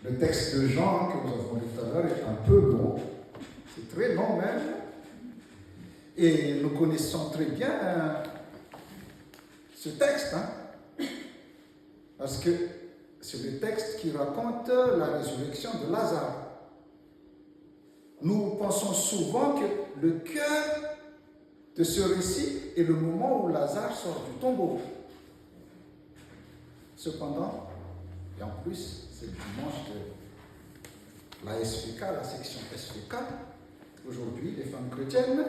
le texte de Jean que nous avons lu tout à l'heure est un peu long. C'est très long même. Et nous connaissons très bien ce texte. Parce que c'est le texte qui raconte la résurrection de Lazare. Nous pensons souvent que le cœur de ce récit est le moment où Lazare sort du tombeau. Cependant, et en plus, c'est le dimanche de la SVK, la section SVK, aujourd'hui, les femmes chrétiennes.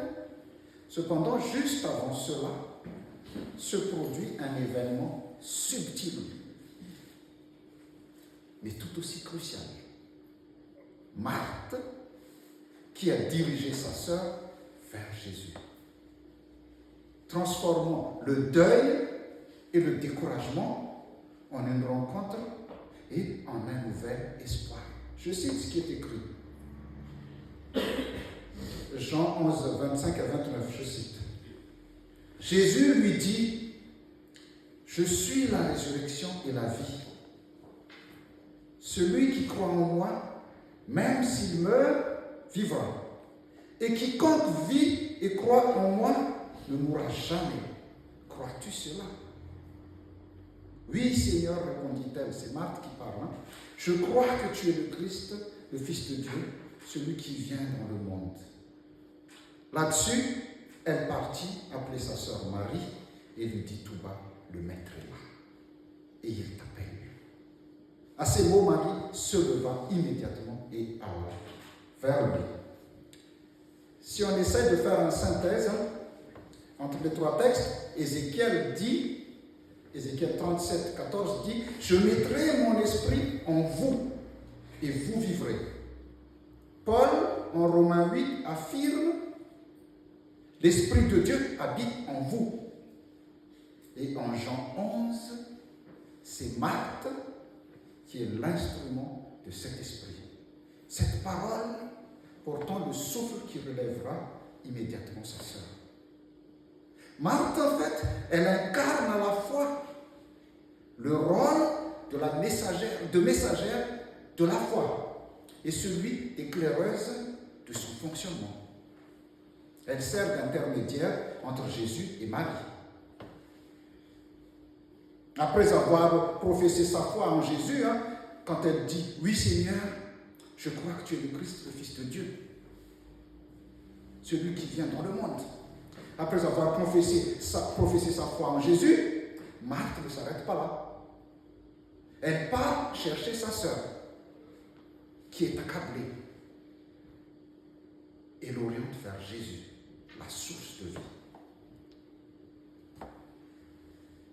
Cependant, juste avant cela, se produit un événement subtil, mais tout aussi crucial. Marthe, qui a dirigé sa sœur vers Jésus, transformant le deuil et le découragement en une rencontre et en un nouvel espoir. Je cite ce qui est écrit. Jean 11, 25 à 29, je cite. Jésus lui dit, « Je suis la résurrection et la vie. Celui qui croit en moi, même s'il meurt, vivra. Et quiconque vit et croit en moi ne mourra jamais. Crois-tu cela ?» Oui, Seigneur, répondit-elle, c'est Marthe qui parle. Je crois que tu es le Christ, le Fils de Dieu, celui qui vient dans le monde. Là-dessus, elle partit appeler sa sœur Marie et lui dit tout bas, le maître est là. Et il t'appelle. À ces mots, Marie se leva immédiatement et alla vers lui. Si on essaie de faire une synthèse entre les trois textes, Ézéchiel 37, 14 dit « Je mettrai mon esprit en vous et vous vivrez ». Paul, en Romains 8, affirme « L'Esprit de Dieu habite en vous ». Et en Jean 11, c'est Marthe qui est l'instrument de cet esprit. Cette parole portant le souffle qui relèvera immédiatement sa sœur. Marthe, en fait, elle incarne à la fois le rôle de la messagère de la foi et celui d'éclaireuse de son fonctionnement. Elle sert d'intermédiaire entre Jésus et Marie. Après avoir professé sa foi en Jésus, quand elle dit « Oui Seigneur, je crois que tu es le Christ, le Fils de Dieu, celui qui vient dans le monde. » Après avoir professé sa foi en Jésus, Marthe ne s'arrête pas là. Elle part chercher sa sœur, qui est accablée, et l'oriente vers Jésus, la source de vie.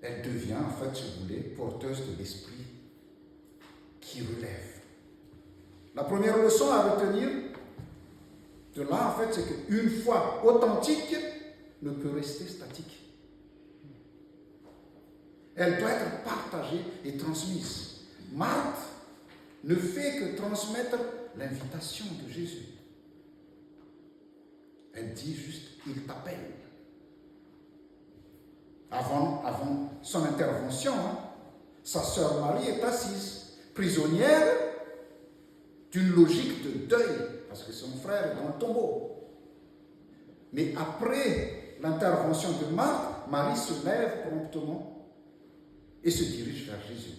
Elle devient, en fait, si vous voulez, porteuse de l'esprit qui relève. La première leçon à retenir de là, en fait, c'est qu'une foi authentique ne peut rester statique. Elle doit être partagée et transmise. Marthe ne fait que transmettre l'invitation de Jésus. Elle dit juste, il t'appelle. Avant son intervention, sa sœur Marie est assise, prisonnière d'une logique de deuil, parce que son frère est dans le tombeau. Mais après l'intervention de Marthe, Marie se lève promptement et se dirige vers Jésus.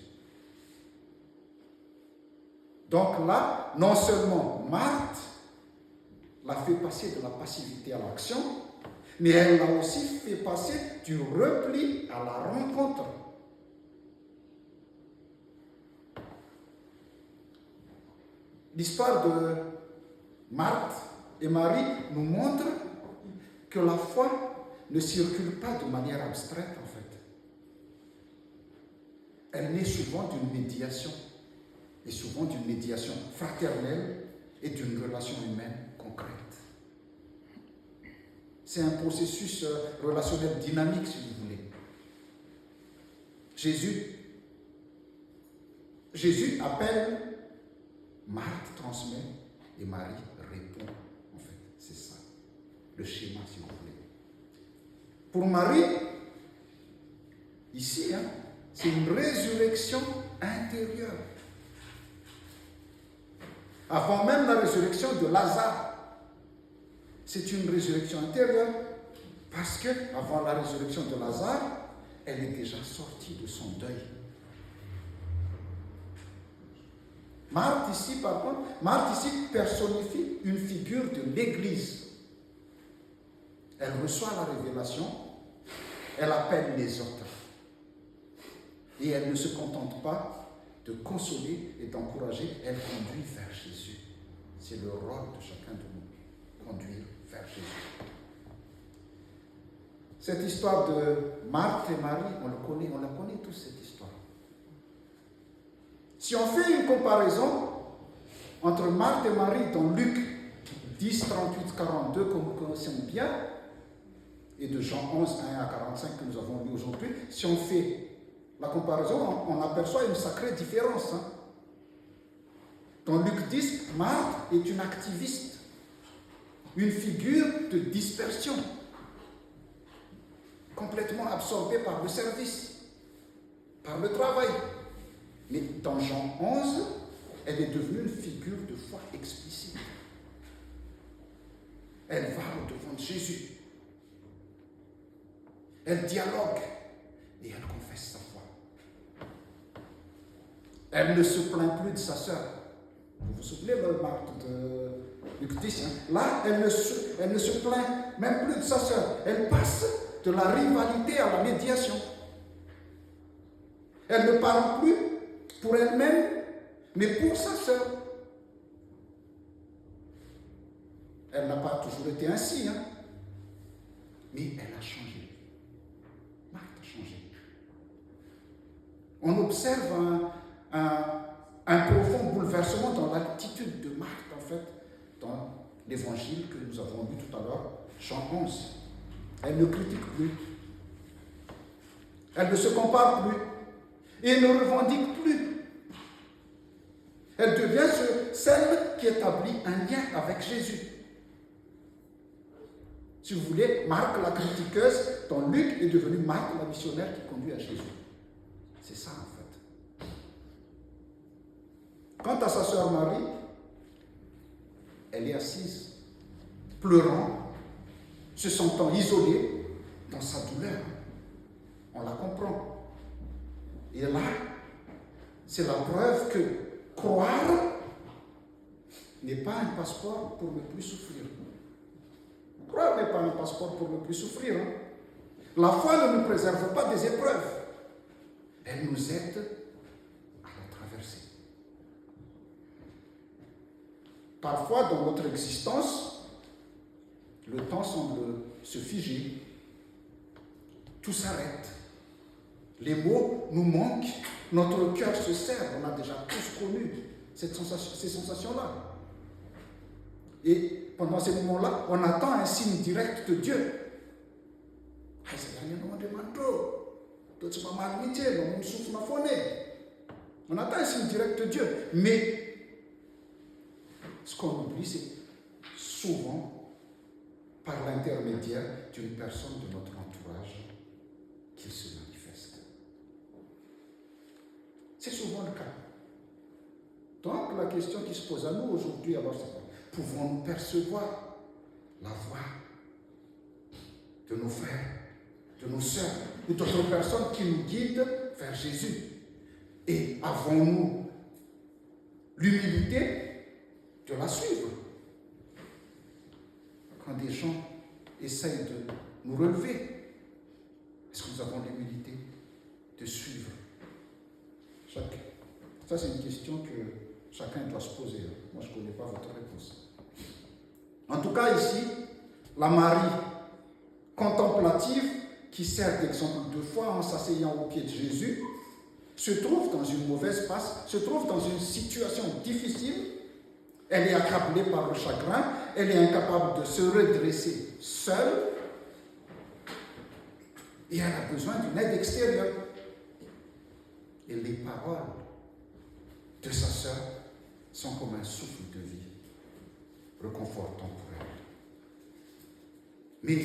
Donc là, non seulement Marthe l'a fait passer de la passivité à l'action, mais elle l'a aussi fait passer du repli à la rencontre. L'histoire de Marthe et Marie nous montre que la foi ne circule pas de manière abstraite, en fait. Elle naît souvent d'une médiation, et souvent d'une médiation fraternelle et d'une relation humaine concrète. C'est un processus relationnel dynamique, si vous voulez. Jésus appelle, Marthe transmet et Marie répond. En fait, c'est ça, le schéma, si vous voulez. Pour Marie, ici, C'est une résurrection intérieure. Avant même la résurrection de Lazare, c'est une résurrection intérieure parce que avant la résurrection de Lazare, elle est déjà sortie de son deuil. Marthe ici, par contre, Marthe ici personnifie une figure de l'Église. Elle reçoit la révélation, elle appelle les autres. Et elle ne se contente pas de consoler et d'encourager, elle conduit vers Jésus. C'est le rôle de chacun de nous, conduire vers Jésus. Cette histoire de Marthe et Marie, on la connaît tous, cette histoire. Si on fait une comparaison entre Marthe et Marie dans Luc 10, 38, 42, que nous connaissons bien, et de Jean 11, 1 à 45 que nous avons lu aujourd'hui, si on fait la comparaison, on aperçoit une sacrée différence. Dans Luc 10, Marthe est une activiste, une figure de dispersion, complètement absorbée par le service, par le travail. Mais dans Jean 11, elle est devenue une figure de foi explicite. Elle va au-devant de Jésus. Elle dialogue et elle confesse sa foi. Elle ne se plaint plus de sa sœur. Vous vous souvenez de Marthe de Luc 10, Là, elle ne se plaint même plus de sa sœur. Elle passe de la rivalité à la médiation. Elle ne parle plus pour elle-même, mais pour sa sœur. Elle n'a pas toujours été ainsi, mais elle a changé. Marthe a changé. On observe un profond bouleversement dans l'attitude de Marthe, en fait, dans l'évangile que nous avons lu tout à l'heure, Jean 11. Elle ne critique plus. Elle ne se compare plus. Et ne revendique plus. Elle devient celle qui établit un lien avec Jésus. Si vous voulez, Marthe la critiqueuse dans Luc est devenue Marthe la missionnaire qui conduit à Jésus. C'est ça en fait. Quant à sa sœur Marie, elle est assise, pleurant, se sentant isolée dans sa douleur. On la comprend. Et là, c'est la preuve que croire n'est pas un passeport pour ne plus souffrir. Croire n'est pas un passeport pour ne plus souffrir. La foi ne nous préserve pas des épreuves. Elle nous aide à la traverser. Parfois, dans notre existence, le temps semble se figer. Tout s'arrête. Les mots nous manquent. Notre cœur se serre. On a déjà tous connu ces sensations-là. Et pendant ces moments-là, on attend un signe direct de Dieu. On attend un signe direct de Dieu. Mais ce qu'on oublie, c'est souvent par l'intermédiaire d'une personne de notre entourage qu'il se manifeste. C'est souvent le cas. Donc la question qui se pose à nous aujourd'hui, alors c'est quoi? Pouvons-nous percevoir la voix de nos frères, de nos sœurs ou d'autres personnes qui nous guident vers Jésus? Et avons-nous l'humilité de la suivre? Quand des gens essayent de nous relever, est-ce que nous avons l'humilité de suivre? Ça, c'est une question que chacun doit se poser. Moi, je ne connais pas votre réponse. En tout cas, ici, la Marie contemplative, qui sert d'exemple de foi en s'asseyant au pied de Jésus, se trouve dans une mauvaise passe, se trouve dans une situation difficile. Elle est accablée par le chagrin, elle est incapable de se redresser seule, et elle a besoin d'une aide extérieure. Et les paroles de sa sœur sont comme un souffle de vie, réconfortant pour elle. Mais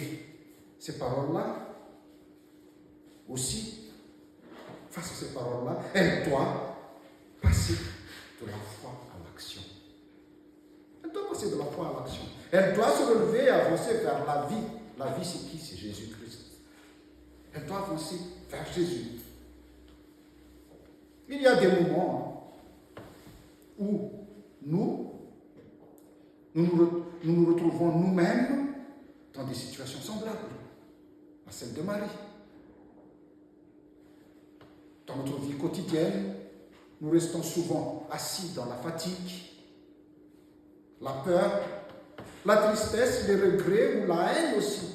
ces paroles-là aussi face à ces paroles-là, elle doit passer de la foi à l'action. Elle doit passer de la foi à l'action. Elle doit se relever et avancer vers la vie. La vie, c'est qui? C'est Jésus-Christ. Elle doit avancer vers Jésus. Il y a des moments où nous nous retrouvons nous-mêmes dans des situations semblables à celle de Marie. Dans notre vie quotidienne, nous restons souvent assis dans la fatigue, la peur, la tristesse, les regrets ou la haine aussi,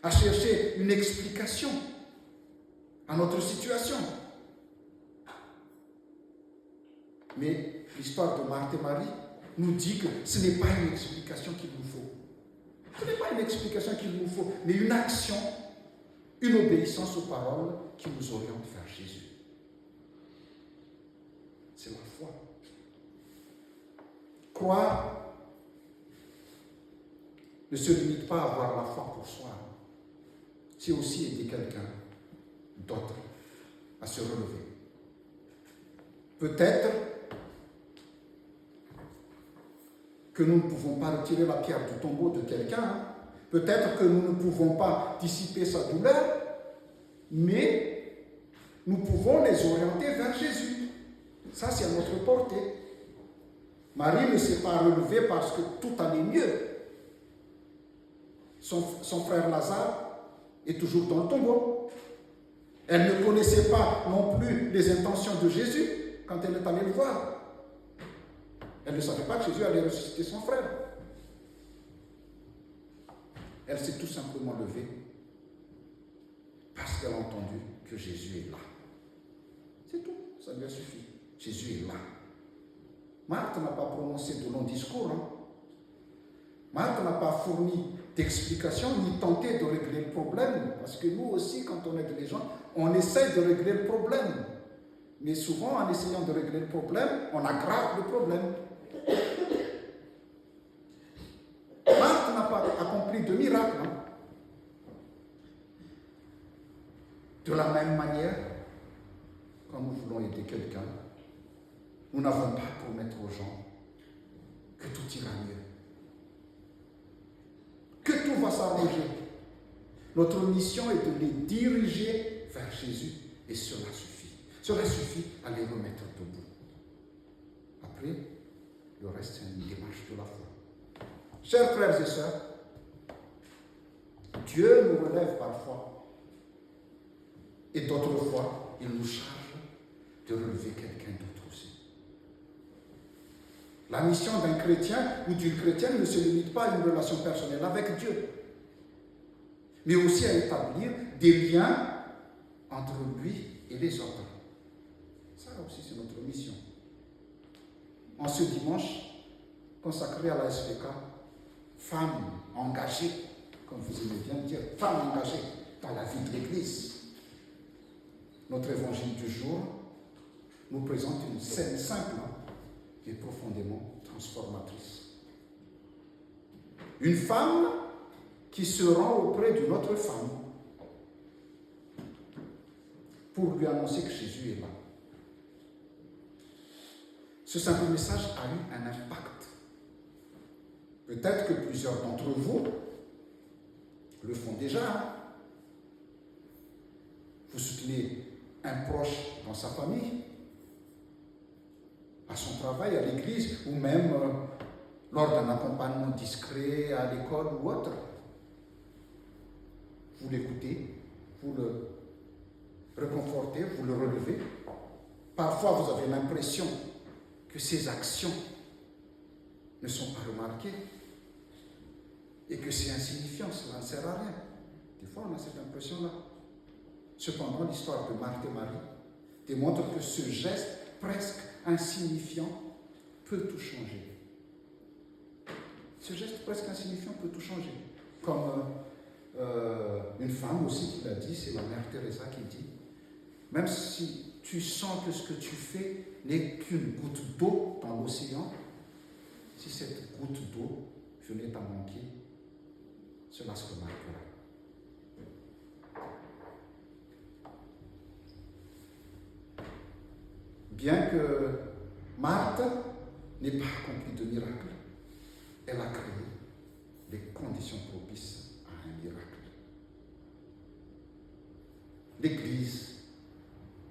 à chercher une explication à notre situation. Mais l'histoire de Marthe et Marie nous dit que ce n'est pas une explication qu'il nous faut. Ce n'est pas une explication qu'il nous faut, mais une action, une obéissance aux paroles qui nous orientent vers Jésus. C'est la foi. Croire ne se limite pas à avoir la foi pour soi. C'est aussi aider quelqu'un d'autre à se relever. Peut-être que nous ne pouvons pas retirer la pierre du tombeau de quelqu'un. Peut-être que nous ne pouvons pas dissiper sa douleur, mais nous pouvons les orienter vers Jésus. Ça, c'est à notre portée. Marie ne s'est pas relevée parce que tout allait mieux. Son frère Lazare est toujours dans le tombeau. Elle ne connaissait pas non plus les intentions de Jésus quand elle est allée le voir. Elle ne savait pas que Jésus allait ressusciter son frère. Elle s'est tout simplement levée parce qu'elle a entendu que Jésus est là. C'est tout, ça lui a suffi. Jésus est là. Marthe n'a pas prononcé de longs discours. Marthe n'a pas fourni d'explications ni tenté de régler le problème. Parce que nous aussi, quand on aide les gens, on essaye de régler le problème. Mais souvent, en essayant de régler le problème, on aggrave le problème. Marthe n'a pas accompli de miracle. De la même manière, quand nous voulons aider quelqu'un, nous n'avons pas à promettre aux gens que tout ira mieux, que tout va s'arranger. Notre mission est de les diriger vers Jésus et cela suffit. Cela suffit à les remettre debout. Après, le reste, c'est une démarche de la foi. Chers frères et sœurs, Dieu nous relève parfois et d'autres fois, il nous charge de relever quelqu'un d'autre aussi. La mission d'un chrétien ou d'une chrétienne ne se limite pas à une relation personnelle avec Dieu, mais aussi à établir des liens entre lui et les autres. Ça aussi, c'est notre mission. En ce dimanche consacré à la SPK, femmes engagées, comme vous aimez bien dire, femmes engagées dans la vie de l'Église. Notre évangile du jour nous présente une scène simple, mais profondément transformatrice. Une femme qui se rend auprès d'une autre femme pour lui annoncer que Jésus est là. Ce simple message a eu un impact. Peut-être que plusieurs d'entre vous le font déjà. Vous soutenez un proche dans sa famille, à son travail, à l'église, ou même lors d'un accompagnement discret à l'école ou autre. Vous l'écoutez, vous le réconfortez, vous le relevez. Parfois, vous avez l'impression que ces actions ne sont pas remarquées et que c'est insignifiant, cela ne sert à rien. Des fois, on a cette impression-là. Cependant, l'histoire de Marthe et Marie démontre que ce geste presque insignifiant peut tout changer. Ce geste presque insignifiant peut tout changer. Comme une femme aussi qui l'a dit, c'est la mère Teresa qui dit, même si tu sens que ce que tu fais n'est qu'une goutte d'eau dans l'océan, si cette goutte d'eau venait à manquer, cela se remarquera. Bien que Marthe n'ait pas accompli de miracle, elle a créé les conditions propices à un miracle. L'Église,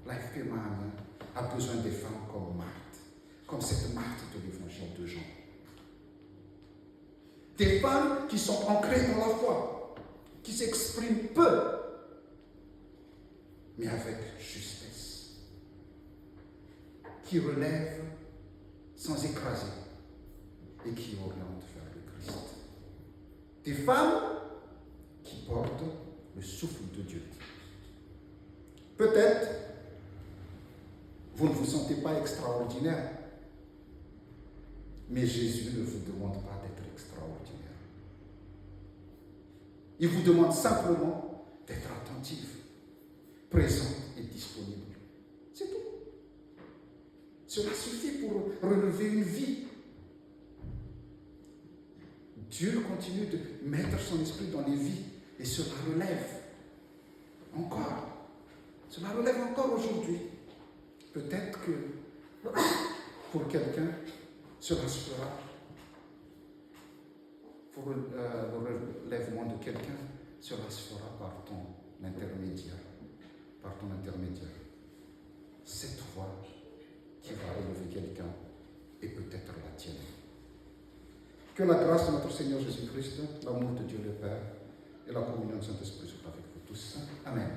l'AFP Mahamia, a besoin des femmes comme Marthe, comme cette Marthe de l'évangile de Jean. Des femmes qui sont ancrées dans la foi, qui s'expriment peu, mais avec justesse, qui relèvent sans écraser et qui orientent vers le Christ. Des femmes qui portent le souffle de Dieu. Peut-être, vous ne vous sentez pas extraordinaire, mais Jésus ne vous demande pas d'être extraordinaire. Il vous demande simplement d'être attentif, présente et disponible. C'est tout. Cela suffit pour relever une vie. Dieu continue de mettre son esprit dans les vies et cela relève encore. Cela relève encore aujourd'hui. Peut-être que pour quelqu'un, cela se fera. Pour le relèvement de quelqu'un, cela se fera par ton intermédiaire. Par ton intermédiaire. Cette voix qui va relever quelqu'un est peut-être la tienne. Que la grâce de notre Seigneur Jésus-Christ, l'amour de Dieu le Père et la communion du Saint-Esprit soient avec vous tous. Amen.